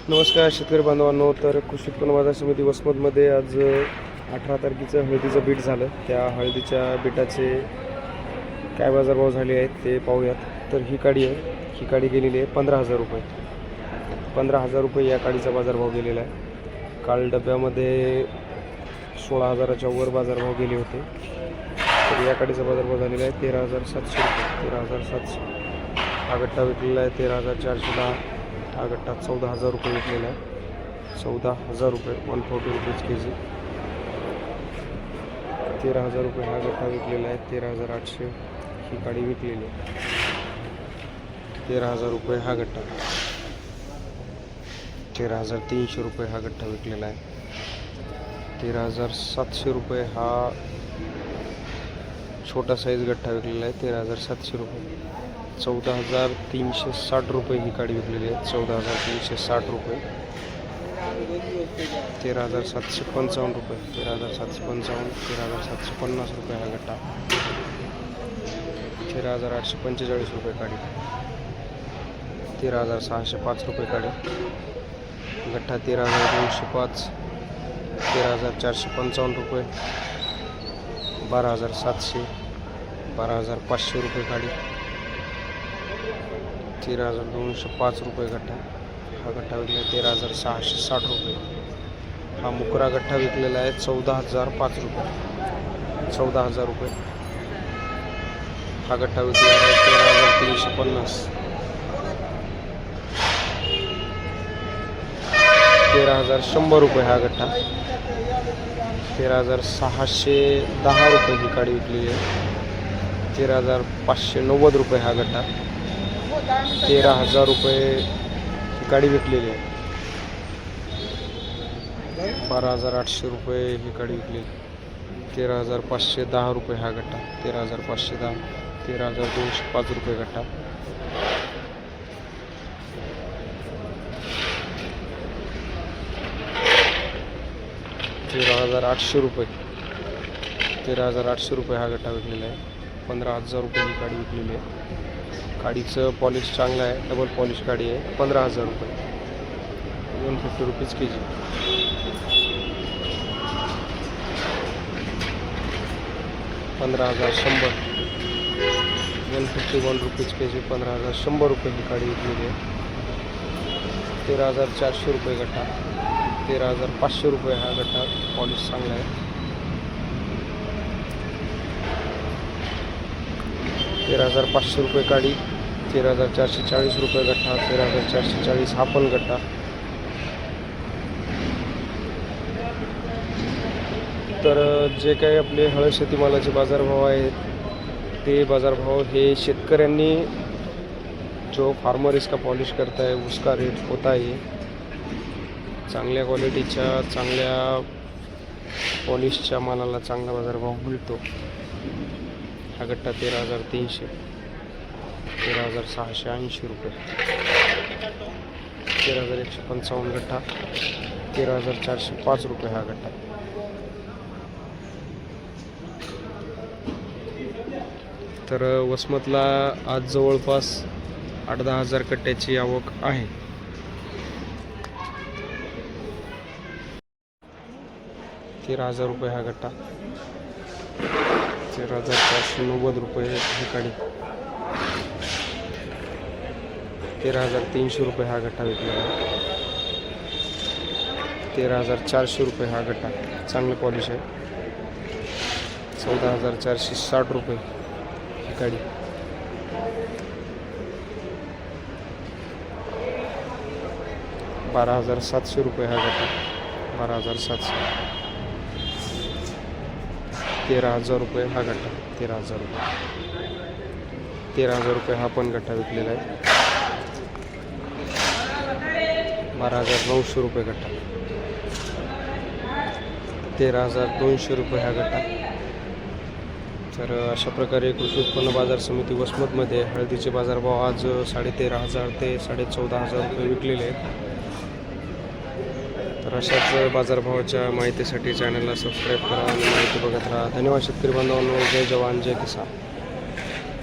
नमस्कार शेतकरी बांधवांनो. तर कृषी उत्पन्न बाजार समिती वसमतमध्ये आज 18 तारखेचं हळदीचं बीट झालं. त्या हळदीच्या बीटाचे काय बाजारभाव झाले आहेत ते पाहूयात. तर ही काडी आहे, ही काडी गेलेली आहे 15,000 रुपये. 15,000 रुपये या काडीचा बाजारभाव गेलेला आहे. काल डब्यामध्ये 16,000च्या वर बाजारभाव गेले होते. तर या काडीचा बाजारभाव झालेला आहे 13,700 रुपये. 13,700. हा गट्टा विकलेला आहे 13,410. हा गट्टा 14,000 रुपये विकलेला आहे. 14,000 रुपये, 140 रुपीज के जी. 13,000 रुपये हा गट्टा विकलेला आहे. 13,800 ही काडी विकलेली आहे. 13,000 रुपये हा गट्टा. 13,300 रुपये हा गट्टा विकलेला आहे. 13,700 रुपये हा छोटा साईज गट्टा विकलेला आहे. 13,700 रुपये. 14,360 रुपये ही काडी विकलेली आहे. 14,360 रुपये. 13,755 रुपये. 13,755. 13,750 रुपये हा गट्टा. 13,845 रुपये काडी. 13,605 रुपये काडी. गट्टा 13,205. 13,455 रुपये. 12,700. 12,500 रुपये काडी. 13,205 रुपये गट्टा. हा गट्टा विकलेला आहे 13,660 रुपये. हा मुकरा गट्टा विकलेला आहे 14,005 रुपये. 14,000 रुपये. हा गट्टा विकलेला आहे 13,350. 13,100 रुपये हा गट्टा. 13,610 रुपये ही काडी विकलेली आहे. 13,590 रुपये हा गट्टा. 13,000 रुपये ही काडी विकलेली आहे. 12,800 रुपये ही काडी विकलेली. 13,510 रुपये हा गट्टा. 13,510. 13,205 रुपये गट्टा. 13,800 रुपये. 13,800 रुपये हा गट्टा विकलेला आहे. 15,000 रुपये ही काडी विकलेली आहे. काडीचं पॉलिश चांगलं आहे, डबल पॉलिश काडी आहे. 15,000 रुपये. 150 रुपीज के जी. 15,100. 151 रुपीज के जी. 15,100 रुपये ही काडी विकलेली आहे. 13,400 रुपये गट्टा. 13,500 रुपये हा गट्टा. पॉलिश चांगला आहे. 13,500 रुपये काडी. 13,440 रुपये गट्टा. 13,440 हा पण गट्टा. तर जे काही आपले हळद शेतीमालाचे बाजारभाव आहेत ते बाजारभाव हे शेतकऱ्यांनी जो फार्मर इसका पॉलिश करता है उसका रेट होता है. चांगल्या क्वालिटीच्या चांगल्या पॉलिशच्या मालाला चांगला बाजारभाव मिळतो. हा गट्टा 13,300. 13,680 रुपये. 13,155 गट्टा. 13,405 रुपये हा गट्टा. तर वसमतला आज जवळपास 8-10 हजार कट्ट्याची आवक आहे. ₹13,000 रुपये हा गट्टा. 13,490 रुपये ही काडी. 13,300 रुपये हा गट्टा विकलेला आहे. 13,400 रुपये हा गट्टा. चांगले पॉलिश आहे. 14,460 रुपये ही काडी. 12,700 रुपये हा गट्टा. 12,700. 13,000 रुपये हा गट्टा. 13,000 रुपये. 13,000 रुपये हा पण गट्टा विकलेला आहे. 12,900 रुपये गट्टा. 13,200 रुपये हा गट्टा. तर अशा प्रकारे कृषी उत्पन्न बाजार समिती वसमतमध्ये हळदीचे बाजारभाव आज 13,500 ते 14,500 रुपये विकलेले आहेत. तर अशाच बाजारभावाच्या माहितीसाठी चॅनलला सबस्क्राईब करा आणि माहिती बघत राहा. धन्यवाद शेतकरी बांधवांनो. जय जवान जय किसान.